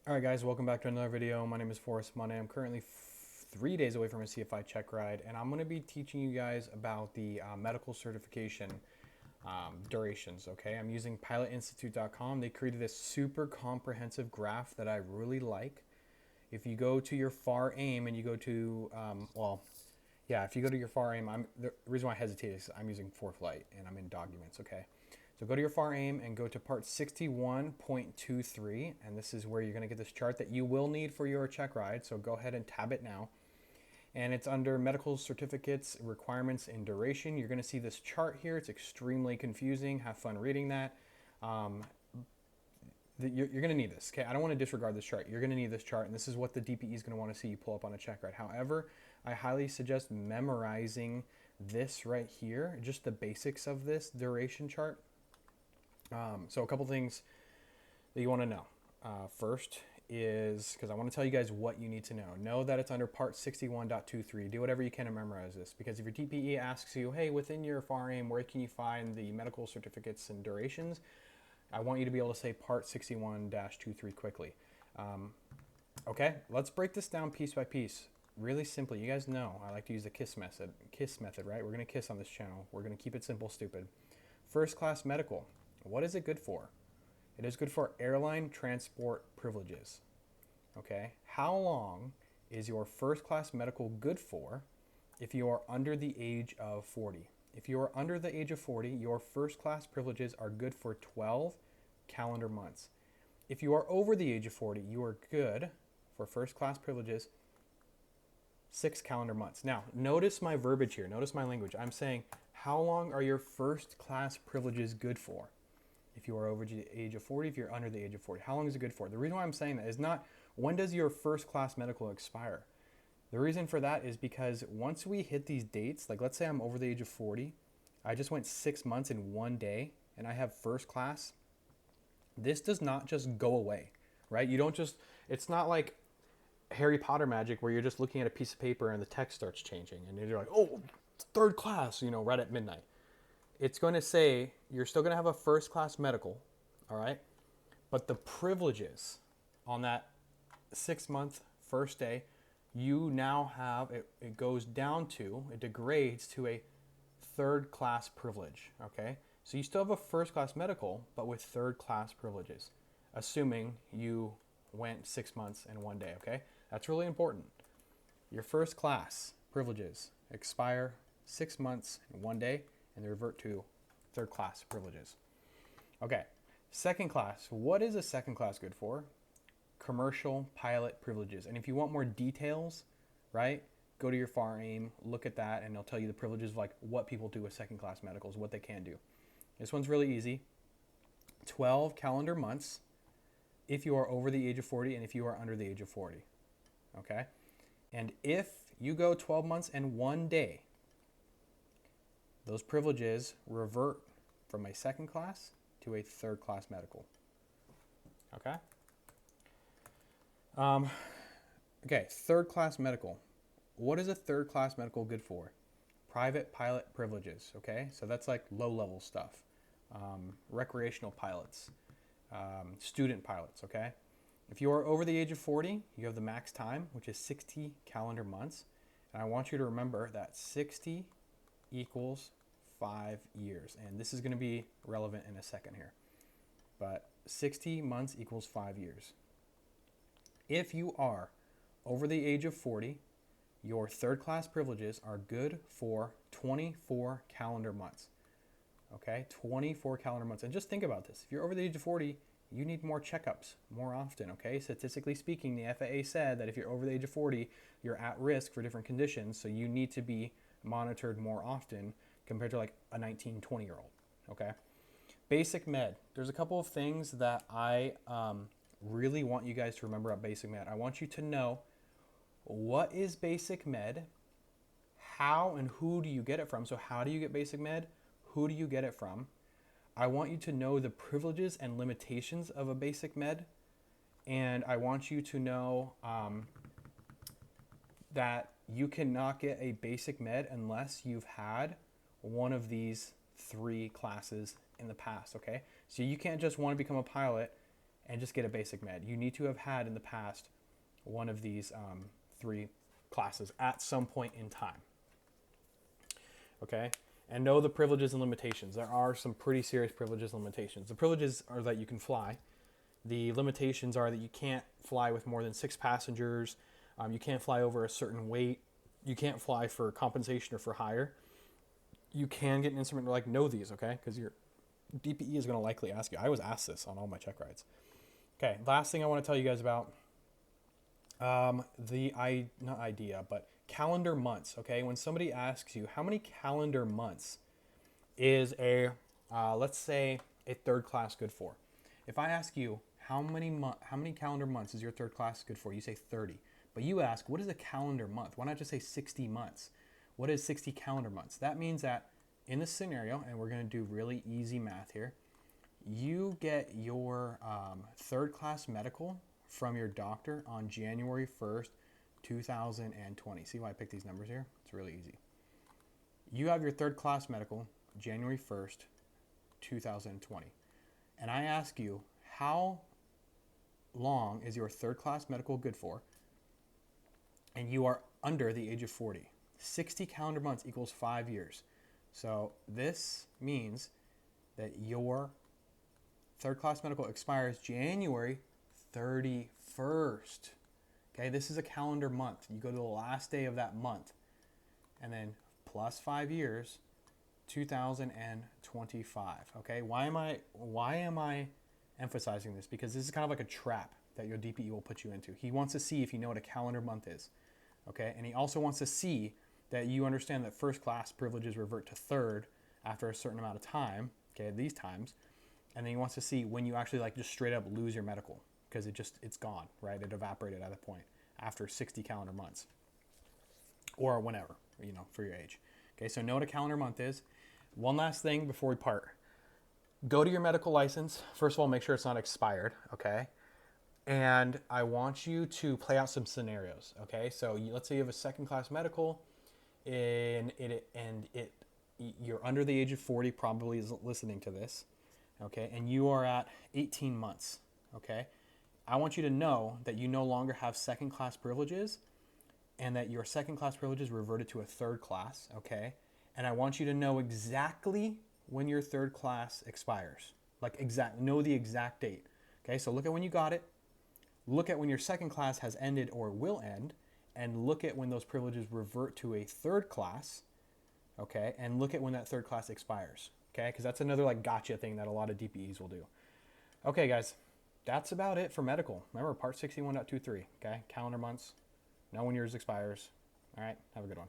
Alright guys, welcome back to another video. My name is Forrest Monday. I'm currently 3 days away from a CFI check ride, and I'm going to be teaching you guys about the medical certification durations, okay? I'm using pilotinstitute.com. They created this super comprehensive graph that I really like. If you go to your FAR aim and you go to, if you go to your FAR aim, the reason why I hesitate is I'm using ForFlight and I'm in documents, okay? So go to your FAR aim and go to part 61.23, and this is where you're going to get this chart that you will need for your check ride. So go ahead and tab it now. And it's under medical certificates, requirements, and duration. You're going to see this chart here. It's extremely confusing. Have fun reading that. You're going to need this. Okay, I don't want to disregard this chart. You're going to need this chart, and this is what the DPE is going to want to see you pull up on a check ride. However, I highly suggest memorizing this right here, just the basics of this duration chart. So a couple things that you want to know. First is, because I want to tell you guys what you need to know. Know that it's under part 61.23. Do whatever you can to memorize this, because if your DPE asks you, hey, within your FAR aim, where can you find the medical certificates and durations? I want you to be able to say part 61-23 quickly. Okay, let's break this down piece by piece. Really simply, you guys know I like to use the KISS method. KISS method, right? We're going to KISS on this channel. We're going to keep it simple, stupid. First class medical. What is it good for? It is good for airline transport privileges. Okay, how long is your first class medical good for if you are under the age of 40? If you are under the age of 40, your first class privileges are good for 12 calendar months. If you are over the age of 40, you are good for first class privileges 6 calendar months. Now, notice my verbiage here. Notice my language. I'm saying, how long are your first class privileges good for? If you are over the age of 40, if you're under the age of 40, how long is it good for? The reason why I'm saying that is not when does your first class medical expire. The reason for that is because once we hit these dates, like let's say I'm over the age of 40, I just went 6 months in 1 day and I have first class. This does not just go away, right? You don't just, it's not like Harry Potter magic where you're just looking at a piece of paper and the text starts changing and you're like, oh, it's third class, right at midnight. It's going to say you're still going to have a first class medical, all right? But the privileges on that 6 month first day, you now have, it goes down to, it degrades to a third class privilege, okay? So you still have a first class medical, but with third class privileges, assuming you went 6 months in 1 day, okay? That's really important. Your first class privileges expire 6 months in 1 day, and they revert to third class privileges. Okay, second class. What is a second class good for? Commercial pilot privileges. And if you want more details, right, go to your FAR aim, look at that, and it'll tell you the privileges of like what people do with second class medicals, what they can do. This one's really easy. 12 calendar months if you are over the age of 40 and if you are under the age of 40. Okay? And if you go 12 months and 1 day, those privileges revert from a second class to a third class medical. Okay? Okay, third class medical. What is a third class medical good for? Private pilot privileges, okay? So that's like low level stuff. Recreational pilots, student pilots, okay? If you are over the age of 40, you have the max time, which is 60 calendar months. And I want you to remember that 60 equals 5 years. And this is going to be relevant in a second here. But 60 months equals 5 years. If you are over the age of 40, your third class privileges are good for 24 calendar months. Okay, 24 calendar months. And just think about this. If you're over the age of 40, you need more checkups more often, okay? Statistically speaking, the FAA said that if you're over the age of 40, you're at risk for different conditions, so you need to be monitored more often compared to like a 19, 20-year-old, okay? Basic med. There's a couple of things that I really want you guys to remember about basic med. I want you to know what is basic med, how and who do you get it from? So how do you get basic med? Who do you get it from? I want you to know the privileges and limitations of a basic med. And I want you to know that you cannot get a basic med unless you've had one of these 3 classes in the past, okay? So you can't just want to become a pilot and just get a basic med. You need to have had in the past one of these 3 classes at some point in time. Okay? And know the privileges and limitations. There are some pretty serious privileges and limitations. The privileges are that you can fly. The limitations are that you can't fly with more than 6 passengers. You can't fly over a certain weight. You can't fly for compensation or for hire. You can get an instrument like know these, okay? Because your DPE is going to likely ask you. I was asked this on all my check rides. Okay, last thing I want to tell you guys about not idea, but calendar months, okay? When somebody asks you how many calendar months is a, let's say, a third class good for? If I ask you how many calendar months is your third class good for, you say 30. But you ask, what is a calendar month? Why not just say 60 months? What is 60 calendar months? That means that in this scenario, and we're going to do really easy math here, you get your third class medical from your doctor on January 1st, 2020. See why I picked these numbers here? It's really easy. You have your third class medical January 1st, 2020. And I ask you, how long is your third class medical good for? And you are under the age of 40. 60 calendar months equals 5 years. So this means that your third class medical expires January 31st. Okay, this is a calendar month. You go to the last day of that month. And then plus 5 years, 2025. Okay, why am I emphasizing this? Because this is kind of like a trap that your DPE will put you into. He wants to see if you know what a calendar month is. Okay, and he also wants to see that you understand that first class privileges revert to third after a certain amount of time, okay, these times. And then he wants to see when you actually like just straight up lose your medical, because it's gone, right? It evaporated at that point after 60 calendar months or whenever, for your age. Okay, so know what a calendar month is. One last thing before we part. Go to your medical license. First of all, make sure it's not expired, okay? And I want you to play out some scenarios, okay? So let's say you have a second class medical and you're under the age of 40, probably is listening to this, okay? And you are at 18 months, okay? I want you to know that you no longer have second class privileges and that your second class privileges reverted to a third class, okay? And I want you to know exactly when your third class expires. Know the exact date, okay? So look at when you got it. Look at when your second class has ended or will end, and look at when those privileges revert to a third class, okay? And look at when that third class expires, okay? Because that's another gotcha thing that a lot of DPEs will do. Okay, guys, that's about it for medical. Remember, part 61.23, okay? Calendar months, know when yours expires. All right, have a good one.